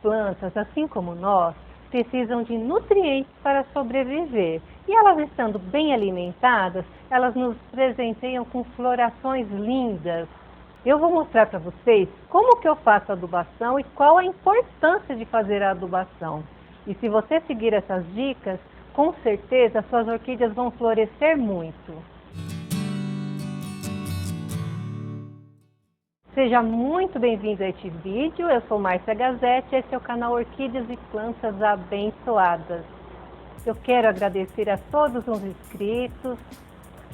plantas, assim como nós, precisam de nutrientes para sobreviver. E elas estando bem alimentadas, elas nos presenteiam com florações lindas. Eu vou mostrar para vocês como que eu faço a adubação e qual a importância de fazer a adubação. E se você seguir essas dicas, com certeza suas orquídeas vão florescer muito. Seja muito bem-vindo a este vídeo, eu sou Márcia Gazzetti, esse é o canal Orquídeas e Plantas Abençoadas. Eu quero agradecer a todos os inscritos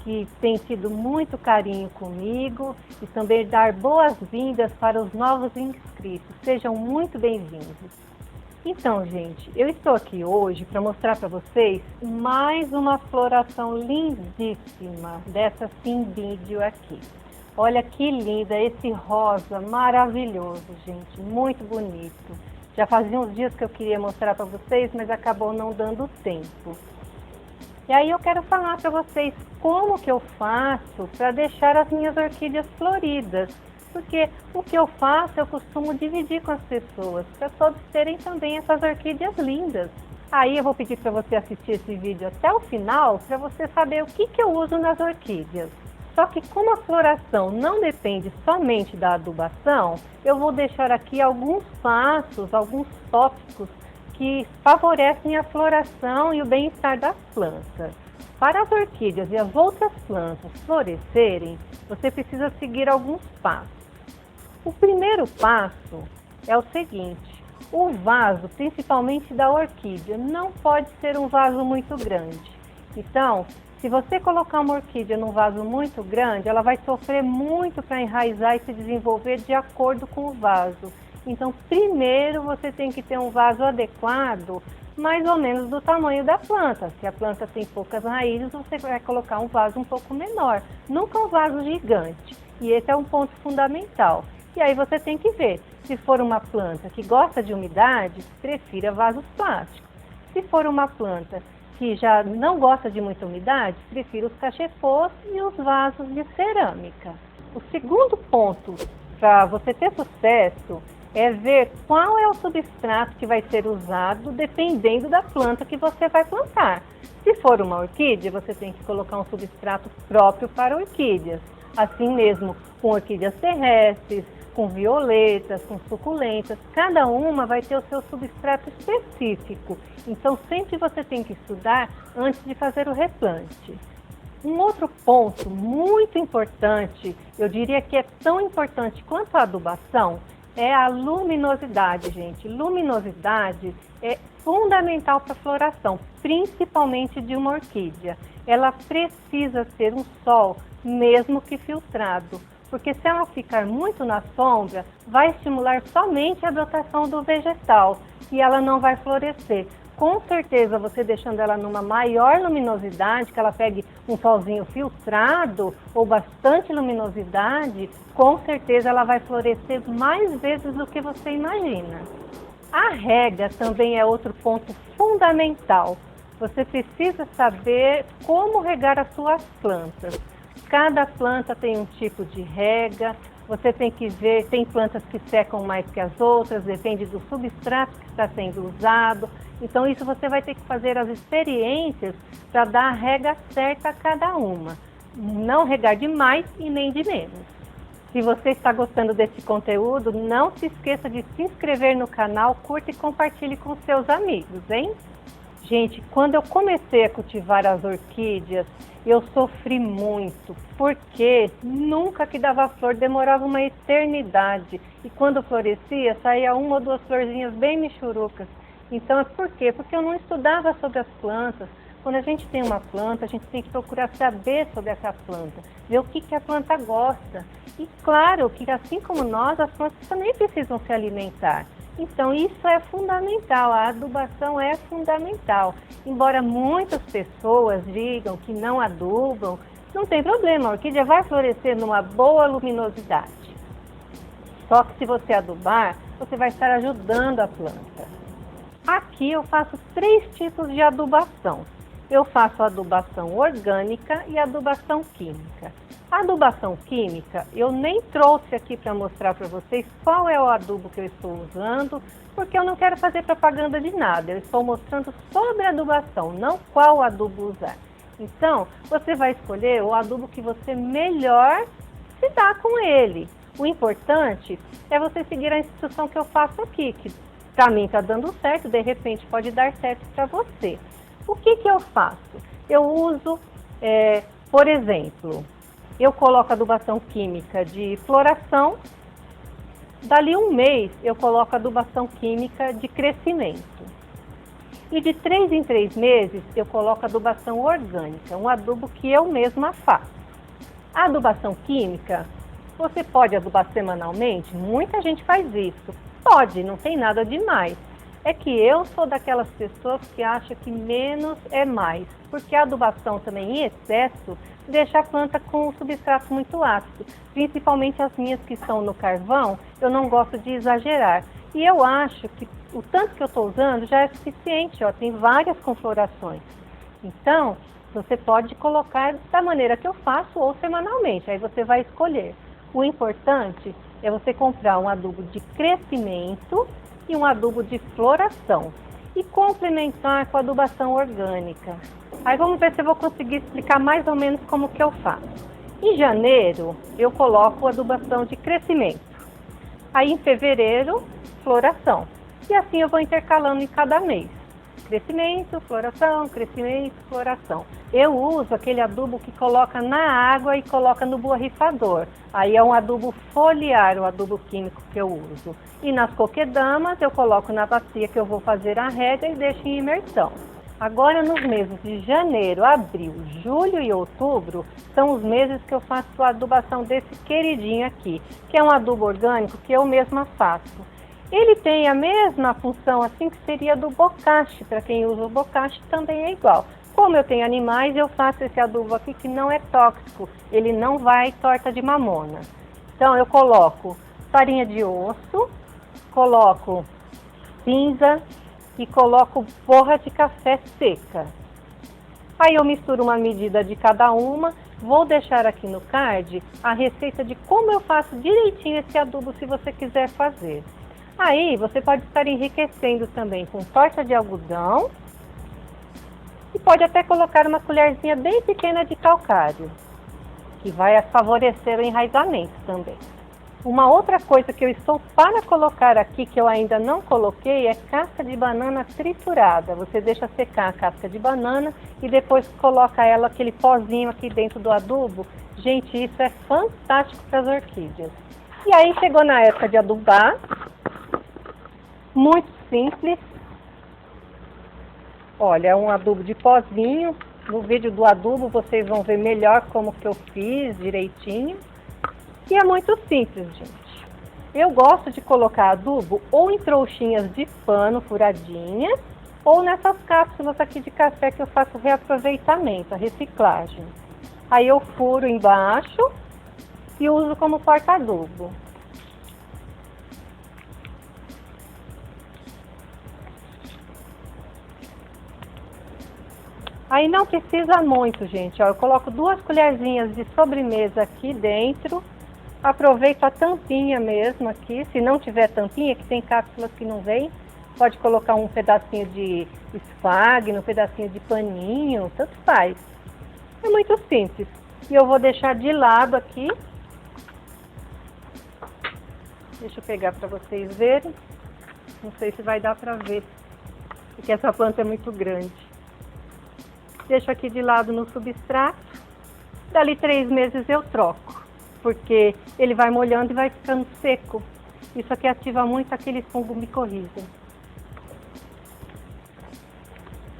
que têm tido muito carinho comigo e também dar boas-vindas para os novos inscritos. Sejam muito bem-vindos. Então, gente, eu estou aqui hoje para mostrar para vocês mais uma floração lindíssima dessa cimbídeo aqui. Olha que linda, esse rosa maravilhoso, gente, muito bonito. Já fazia uns dias que eu queria mostrar para vocês, mas acabou não dando tempo. E aí eu quero falar para vocês como que eu faço para deixar as minhas orquídeas floridas. Porque o que eu faço, eu costumo dividir com as pessoas, para todos terem também essas orquídeas lindas. Aí eu vou pedir para você assistir esse vídeo até o final, para você saber o que eu uso nas orquídeas. Só que como a floração não depende somente da adubação, eu vou deixar aqui alguns passos, alguns tópicos que favorecem a floração e o bem-estar das plantas. Para as orquídeas e as outras plantas florescerem, você precisa seguir alguns passos. O primeiro passo é o seguinte: o vaso, principalmente da orquídea, não pode ser um vaso muito grande. Então, se você colocar uma orquídea num vaso muito grande, ela vai sofrer muito para enraizar e se desenvolver de acordo com o vaso. Então, primeiro você tem que ter um vaso adequado, mais ou menos do tamanho da planta. Se a planta tem poucas raízes, você vai colocar um vaso um pouco menor, nunca um vaso gigante. E esse é um ponto fundamental. E aí você tem que ver, se for uma planta que gosta de umidade, prefira vasos plásticos. Se for uma planta que já não gosta de muita umidade, prefiro os cachepôs e os vasos de cerâmica. O segundo ponto para você ter sucesso é ver qual é o substrato que vai ser usado dependendo da planta que você vai plantar. Se for uma orquídea, você tem que colocar um substrato próprio para orquídeas. Assim mesmo, com orquídeas terrestres, com violetas, com suculentas, cada uma vai ter o seu substrato específico. Então, sempre você tem que estudar antes de fazer o replante. Um outro ponto muito importante, eu diria que é tão importante quanto a adubação, é a luminosidade, gente. Luminosidade é fundamental para a floração, principalmente de uma orquídea. Ela precisa ter um sol, mesmo que filtrado. Porque se ela ficar muito na sombra, vai estimular somente a brotação do vegetal e ela não vai florescer. Com certeza, você deixando ela numa maior luminosidade, que ela pegue um solzinho filtrado ou bastante luminosidade, com certeza ela vai florescer mais vezes do que você imagina. A rega também é outro ponto fundamental. Você precisa saber como regar as suas plantas. Cada planta tem um tipo de rega, você tem que ver, tem plantas que secam mais que as outras, depende do substrato que está sendo usado. Então isso você vai ter que fazer as experiências para dar a rega certa a cada uma. Não regar de mais e nem de menos. Se você está gostando desse conteúdo, não se esqueça de se inscrever no canal, curta e compartilhe com seus amigos, hein? Gente, quando eu comecei a cultivar as orquídeas, eu sofri muito, porque nunca que dava flor, demorava uma eternidade. E quando florescia, saía uma ou duas florzinhas bem michurucas. Então, por quê? Porque eu não estudava sobre as plantas. Quando a gente tem uma planta, a gente tem que procurar saber sobre essa planta, ver o que a planta gosta. E claro que, assim como nós, as plantas também precisam se alimentar. Então, isso é fundamental, a adubação é fundamental. Embora muitas pessoas digam que não adubam, não tem problema, a orquídea vai florescer numa boa luminosidade. Só que se você adubar, você vai estar ajudando a planta. Aqui eu faço 3 tipos de adubação. Eu faço a adubação orgânica e a adubação química. A A adubação química, eu nem trouxe aqui para mostrar para vocês qual é o adubo que eu estou usando, porque eu não quero fazer propaganda de nada. Eu estou mostrando sobre a adubação, não qual adubo usar. Então, você vai escolher o adubo que você melhor se dá com ele. O importante é você seguir a instrução que eu faço aqui, que para mim está dando certo, de repente pode dar certo para você. O que eu faço? Eu uso, por exemplo, eu coloco adubação química de floração, dali um mês eu coloco adubação química de crescimento. E de 3 em 3 meses eu coloco adubação orgânica, um adubo que eu mesma faço. A adubação química, você pode adubar semanalmente? Muita gente faz isso. Pode, não tem nada demais. É que eu sou daquelas pessoas que acham que menos é mais, porque a adubação também em excesso deixa a planta com um substrato muito ácido, principalmente as minhas que estão no carvão, eu não gosto de exagerar. E eu acho que o tanto que eu estou usando já é suficiente, ó, tem várias conflorações. Então, você pode colocar da maneira que eu faço ou semanalmente, aí você vai escolher. O importante é você comprar um adubo de crescimento e um adubo de floração e complementar com a adubação orgânica. Aí vamos ver se eu vou conseguir explicar mais ou menos como que eu faço. Em janeiro eu coloco adubação de crescimento, aí em fevereiro floração e assim eu vou intercalando em cada mês. Crescimento, floração, crescimento, floração. Eu uso aquele adubo que coloca na água e coloca no borrifador. Aí é um adubo foliar, o adubo químico que eu uso. E nas coquedamas eu coloco na bacia que eu vou fazer a rega e deixo em imersão. Agora nos meses de janeiro, abril, julho e outubro, são os meses que eu faço a adubação desse queridinho aqui, que é um adubo orgânico que eu mesma faço. Ele tem a mesma função assim que seria do bocache, para quem usa o bocache também é igual. Como eu tenho animais, eu faço esse adubo aqui que não é tóxico, ele não vai torta de mamona. Então eu coloco farinha de osso, coloco cinza e coloco borra de café seca. Aí eu misturo uma medida de cada uma, vou deixar aqui no card a receita de como eu faço direitinho esse adubo se você quiser fazer. Aí você pode estar enriquecendo também com torta de algodão e pode até colocar uma colherzinha bem pequena de calcário, que vai favorecer o enraizamento também. Uma outra coisa que eu estou para colocar aqui, que eu ainda não coloquei, é casca de banana triturada. Você deixa secar a casca de banana e depois coloca ela, aquele pozinho aqui dentro do adubo. Gente, isso é fantástico para as orquídeas. E aí chegou na época de adubar. Muito simples. Olha, é um adubo de pozinho. No vídeo do adubo vocês vão ver melhor como que eu fiz direitinho. E é muito simples, gente. Eu gosto de colocar adubo ou em trouxinhas de pano furadinhas ou nessas cápsulas aqui de café que eu faço reaproveitamento, a reciclagem. Aí eu furo embaixo e uso como porta-adubo. Aí não precisa muito, gente. Ó, eu coloco 2 colherzinhas de sobremesa aqui dentro. Aproveito a tampinha mesmo aqui. Se não tiver tampinha, que tem cápsulas que não vem, pode colocar um pedacinho de esfagno, um pedacinho de paninho, tanto faz. É muito simples. E eu vou deixar de lado aqui. Deixa eu pegar para vocês verem. Não sei se vai dar para ver, porque essa planta é muito grande. Deixo aqui de lado no substrato. Dali 3 meses eu troco, porque ele vai molhando e vai ficando seco. Isso aqui ativa muito aquele fungo micorriza.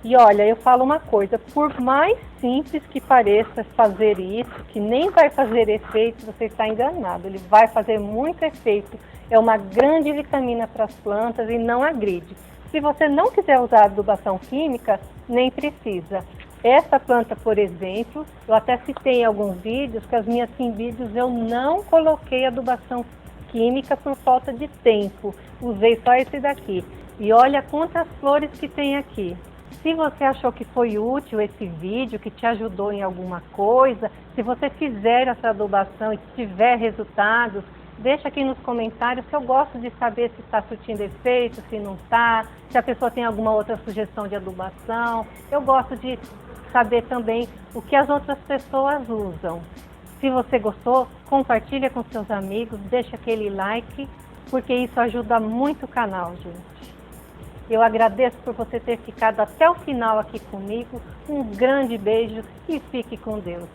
E olha, eu falo uma coisa, por mais simples que pareça fazer isso, que nem vai fazer efeito, você está enganado. Ele vai fazer muito efeito. É uma grande vitamina para as plantas e não agride. Se você não quiser usar adubação química, nem precisa. Essa planta, por exemplo, eu até citei em alguns vídeos, que as minhas vídeos eu não coloquei adubação química por falta de tempo. Usei só esse daqui. E olha quantas flores que tem aqui. Se você achou que foi útil esse vídeo, que te ajudou em alguma coisa, se você fizer essa adubação e tiver resultados, deixa aqui nos comentários que eu gosto de saber se está surtindo efeito, se não está, se a pessoa tem alguma outra sugestão de adubação. Eu gosto de saber também o que as outras pessoas usam. Se você gostou, compartilha com seus amigos, deixa aquele like, porque isso ajuda muito o canal, gente. Eu agradeço por você ter ficado até o final aqui comigo. Um grande beijo e fique com Deus.